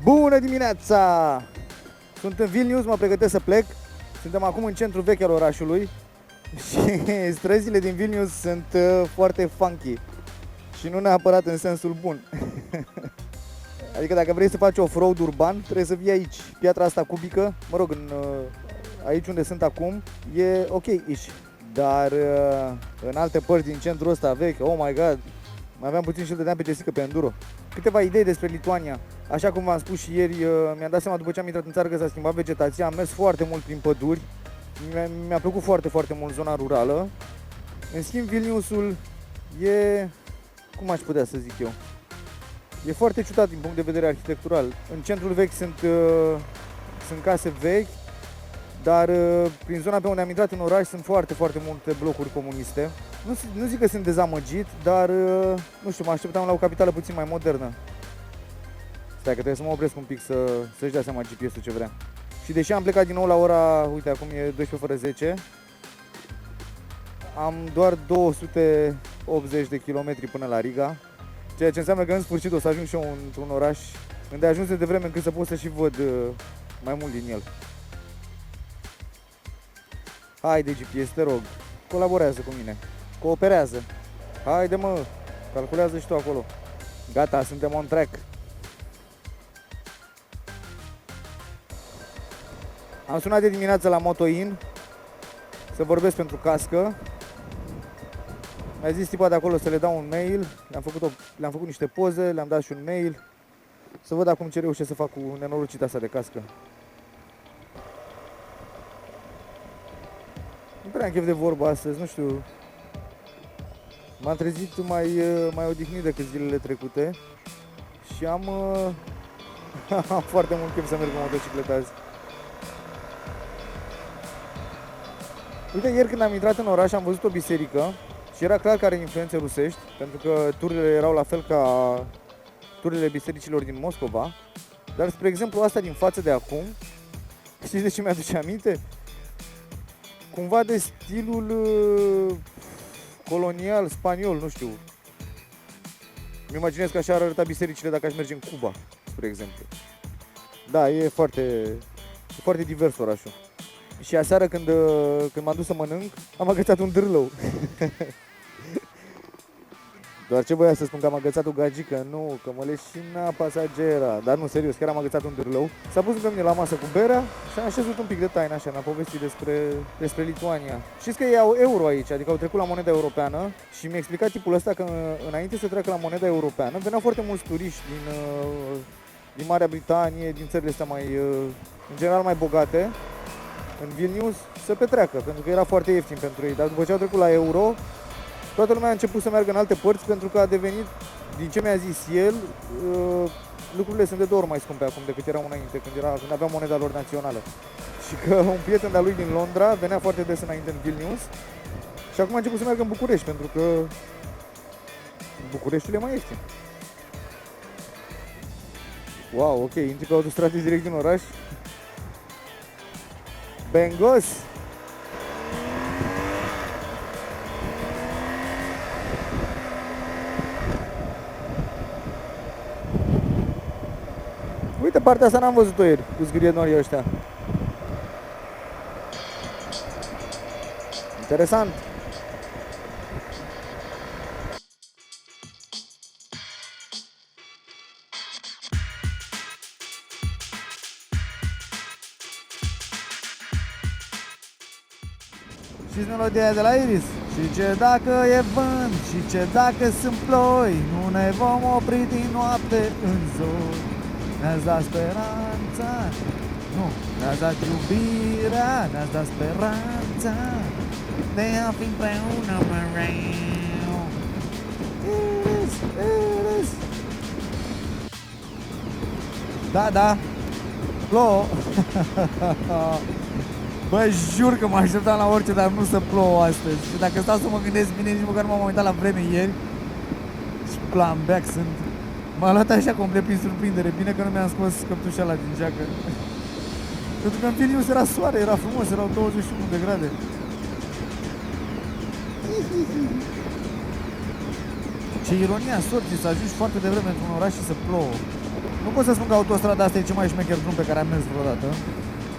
Bună dimineața! Sunt în Vilnius, mă pregătesc să plec. Suntem acum în centrul vechi al orașului și străzile din Vilnius sunt foarte funky și nu neapărat în sensul bun. Adică dacă vrei să faci off-road urban, trebuie să vii aici. Piatra asta cubică, mă rog, aici unde sunt acum, e ok-ish. Dar în alte părți din centrul ăsta vechi, oh my god, mai aveam puțin și îl dădeam pe Jessica pe enduro. Câteva idei despre Lituania. Așa cum v-am spus și ieri, mi-am dat seama după ce am intrat în țară că s-a schimbat vegetația. Am mers foarte mult prin păduri. Mi-a plăcut foarte, foarte mult zona rurală. În schimb, Vilniusul e, cum aș putea să zic eu, e foarte ciudat din punct de vedere arhitectural. În centrul vechi sunt case vechi, dar prin zona pe unde am intrat în oraș sunt foarte, foarte multe blocuri comuniste. Nu zic că sunt dezamăgit, dar nu știu, mă așteptam la o capitală puțin mai modernă. Stai că trebuie să mă opresc un pic să-și dea seama GPS-ul ce vrea. Și deși am plecat din nou la ora, uite, acum e 12 fără 10, am doar 280 de kilometri până la Riga, ceea ce înseamnă că în sfârșit o să ajung și eu într-un oraș unde ajuns de vreme încât să pot să și văd mai mult din el. Haide GPS, te rog, colaborează cu mine, cooperează. Haide mă, calculează și tu acolo. Gata, suntem on track. Am sunat de dimineață la Motoin să vorbesc pentru cască. Mi-a zis tipa de acolo să le dau un mail. Le-am făcut niște poze, le-am dat și un mail. Să văd acum ce reușesc să fac cu nenorocita asta de cască. Nu prea am chef de vorbă astăzi, nu știu. M-am trezit mai odihnit decât zilele trecute. Și am foarte mult chef să merg cu motocicletă azi. Uite, ieri când am intrat în oraș am văzut o biserică și era clar că are influențe rusești, pentru că tururile erau la fel ca tururile bisericilor din Moscova. Dar, spre exemplu, asta din față de acum, știți de ce mi-aduce aminte? Cumva de stilul colonial, spaniol, nu știu. Îmi imaginez că așa ar arăta bisericile dacă aș merge în Cuba, spre exemplu. Da, e foarte divers orașul. Și aseară când m-am dus să mănânc, am agățat un dârlău. Doar ce voia să spun că am agățat o gagică, nu, că mă leșina pasagera. Dar nu, serios, chiar am agățat un dârlău. S-a pus pe mine la masă cu berea și am șezut un pic de taină așa, mi-a povestit despre Lituania. Știți că iau euro aici, adică au trecut la moneda europeană și mi-a explicat tipul ăsta că înainte să treacă la moneda europeană, veneau foarte mulți turiști din Marea Britanie, din țările astea mai, în general mai bogate, în Vilnius să petreacă, pentru că era foarte ieftin pentru ei. Dar după ce au trecut la euro, toată lumea a început să meargă în alte părți, pentru că a devenit, din ce mi-a zis el, lucrurile sunt de 2 ori mai scumpe acum decât erau înainte, când aveau moneda lor națională. Și că un prieten de-a lui din Londra venea foarte des înainte în Vilnius și acum a început să meargă în București, pentru că Bucureștiul e mai ieftin. Wow, ok, intri pe autostradă direct din oraș. Bengos! Uite, partea asta n-am văzut-o ieri, cu zgârienorii ăștia. Interesant! Știți melodia de la Iris? Și ce dacă e vânt, și ce dacă sunt ploi, nu ne vom opri din noapte în zori. Ne-ați dat speranța, nu, ne-ați dat iubirea, ne-ați dat speranța de a fi împreună mereu. Iris, Iris. Da, plouă. Bă, jur că mă așteptam la orice, dar nu să plouă astăzi. Și dacă stau să mă gândesc bine, nici măcar nu m-am uitat la vreme ieri. Și plan back sunt. M-a luat așa complet prin surprindere. Bine că nu mi-am scos căptușala din geacă. Pentru că în Vilnius era soare, era frumos, erau 21 de grade. Ce ironia sorții să ajungi foarte devreme într-un oraș și să plouă. Nu pot să spun că autostrada asta e cel mai șmecher drum pe care am mers vreodată.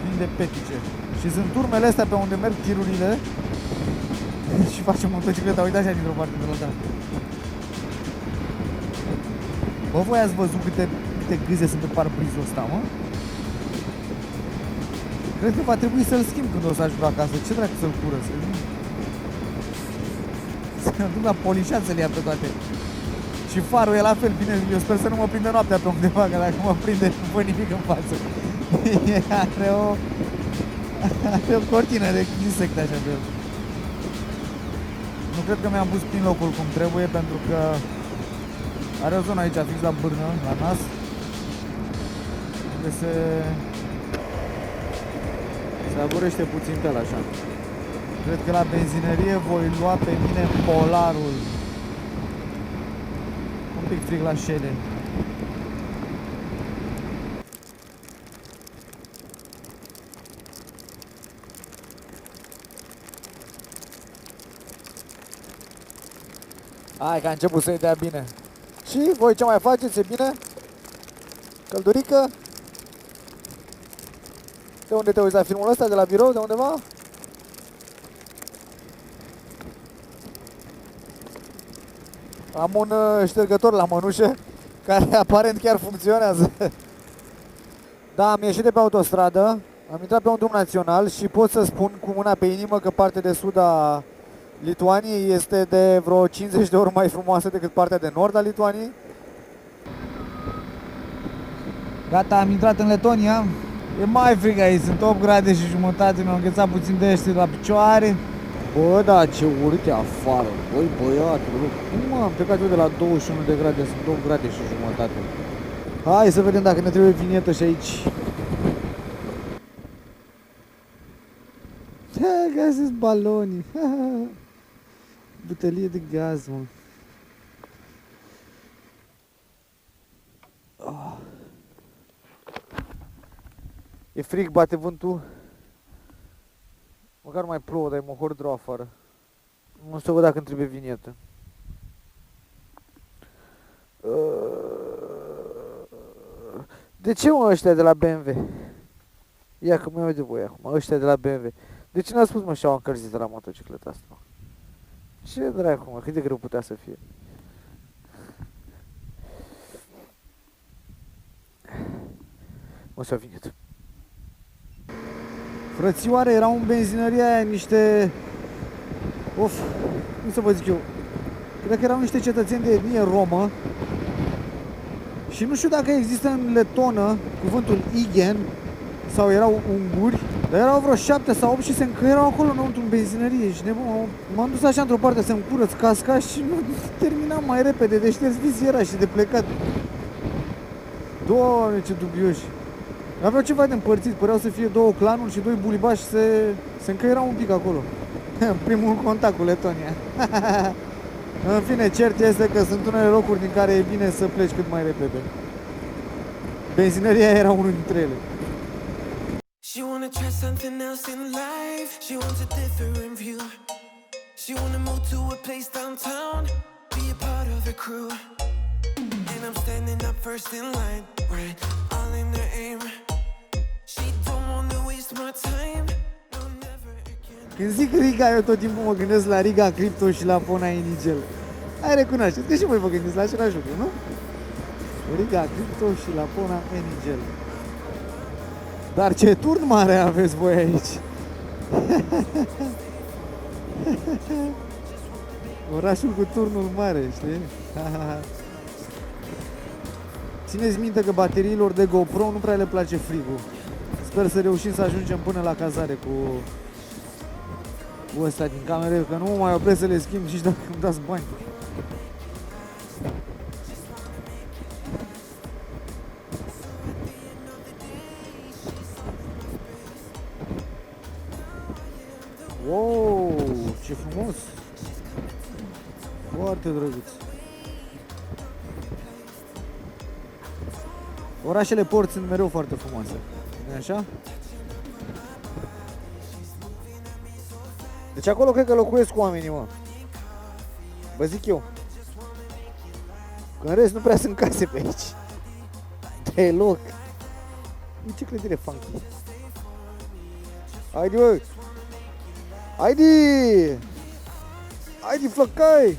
Plin de petice. Și sunt urmele astea pe unde merg tirurile și facem motocicleta, uite așa dintr-o parte de la alta. Bă, voi ați văzut câte gâze sunt pe parbrizul ăsta, mă? Cred că va trebui să-l schimb când o să ajung acasă. Ce dracu să-l curăț? Să-l duc la polișat să-l ia pe toate. Și farul e la fel, bine, eu sper să nu mă prinde noaptea pe undeva, că dacă mă prinde nu văd nimic în față. Are o cortină de insecte așa pe el. Nu cred că mi-am pus prin locul cum trebuie, pentru că are o zonă aici fix la bârnă, la nas, unde se aburește puțin pe el așa. Cred că la benzinărie voi lua pe mine Polarul. Un pic frig la șele. Hai că a început să-i dea bine. Și voi ce mai faceți? E bine? Căldurică? De unde te uiți la filmul ăsta? De la birou? De undeva? Am un ștergător la mănușă care aparent chiar funcționează. Da, am ieșit de pe autostradă, am intrat pe un drum național și pot să spun cu mâna pe inimă că partea de sud a Lituaniei este de vreo 50 de ori mai frumoasă decât partea de nord a Lituaniei. Gata, am intrat în Letonia. E mai frig aici, sunt 8 grade și jumătate, mi-am înghețat puțin de ăștia la picioare. Bă, da, ce urât e afară. Băi, băiatul, cum am plecat eu de la 21 de grade, sunt 8 grade și jumătate. Hai să vedem dacă ne trebuie vinietă și aici. Gazez balonii. Butelie de gaz, mă. E frig, bate vântul. Măcar mai plouă, dar e mohordru afară. Nu știu dacă îmi trebuie vinietă. De ce mă ăștia de la BMW? Ia că mă iau de voi acum, ăștia de la BMW. De ce n-a spus mă și-au încălzit la motocicleta asta? Ce dracu mă, cât de greu putea să fie? Mă să vinietă. Frățioare, erau în benzinăria aia niște... Of, cum să vă zic eu? Cred că erau niște cetățeni de etnie romă. Și nu știu dacă există în letonă cuvântul igen sau erau unguri, dar erau vreo 7 sau 8 și se încăierau acolo înăuntru în benzinărie și nebun, m-am dus așa într-o parte să-mi curăț casca și nu terminam mai repede de șters viziera și de plecat. Doamne, ce dubioși! Aveau ceva de împărțit, păreau să fie două clanuri și doi bulibași se încăierau un pic acolo. Primul contact cu Letonia. În fine, cert este că sunt unele locuri din care e bine să pleci cât mai repede. Benzinăria era unul dintre ele. She wanna try something else in life. She wants a different view. She wanna move to a place downtown, be a part of the crew. And I'm standing up first in line, right, all in her aim. She don't wanna waste my time. No, never again. Când zic Riga, eu tot timpul mă gândesc la Riga Crypto și la Pona Inigel. Hai, recunoașteți că și voi vă gândiți la același lucru, nu? Riga Crypto și la Pona Inigel. Dar ce turn mare aveți voi aici! Orașul cu turnul mare, știi? Țineți minte că bateriilor de GoPro nu prea le place frigul. Sper să reușim să ajungem până la cazare cu ăsta din camere, că nu mă mai opresc să le schimb și dacă îmi dați bani. Wow, ce frumos! Foarte drăguț! Orașele port sunt mereu foarte frumoase, nu-i așa? Deci acolo cred că locuiesc oamenii, mă. Vă zic eu. Că în rest nu prea sunt case pe aici. Deloc. Ce clădire funky. Haide, bă! Haide! Haide, flăcai!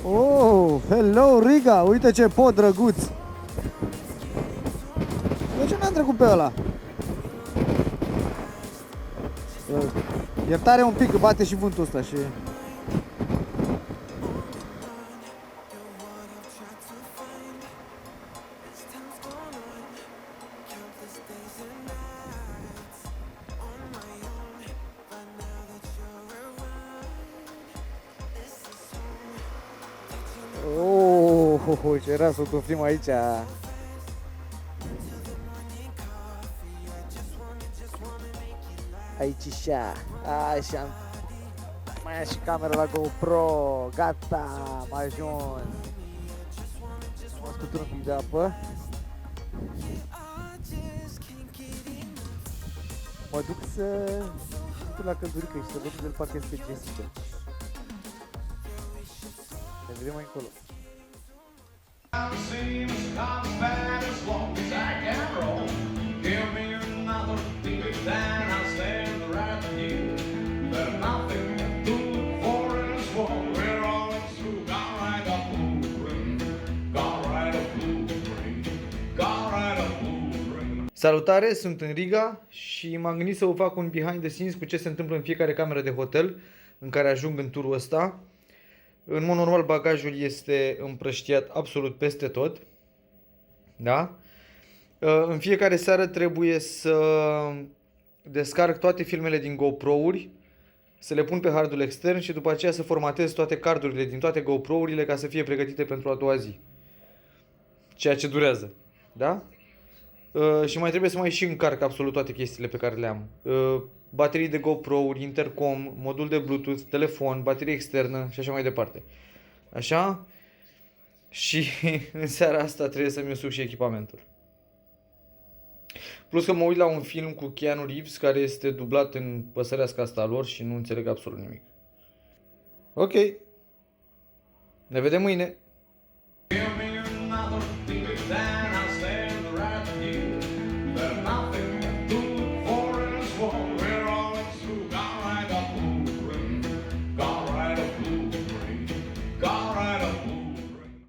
Oh, hello, Riga! Uite ce pod drăguț! De ce n-am trecut pe ăla? Iertare un pic, că bate și vântul ăsta și... Oh, ce era să o tufim aici. Aici așa. Mai ia și camera la GoPro. Gata, am ajuns. Mă scutur un pic de apă. Mă duc să știu la căldurică și să văd de parcă este Jessica. Ne vedem mai încolo. Salutare, sunt în Riga și m-am gândit să vă fac un behind the scenes cu ce se întâmplă în fiecare cameră de hotel în care ajung în turul ăsta. În mod normal bagajul este împrăștiat absolut peste tot. Da? În fiecare seară trebuie să descarc toate filmele din GoPro-uri, să le pun pe hardul extern și după aceea să formatez toate cardurile din toate GoPro-urile ca să fie pregătite pentru a doua zi. Ceea ce durează. Da? Și mai trebuie să mai și încarc absolut toate chestiile pe care le am. Baterii de GoPro-uri, intercom, modul de Bluetooth, telefon, baterie externă și așa mai departe. Așa? Și în seara asta trebuie să-mi usuc și echipamentul. Plus că mă uit la un film cu Keanu Reeves care este dublat în păsărească asta lor și nu înțeleg absolut nimic. Ok. Ne vedem mâine.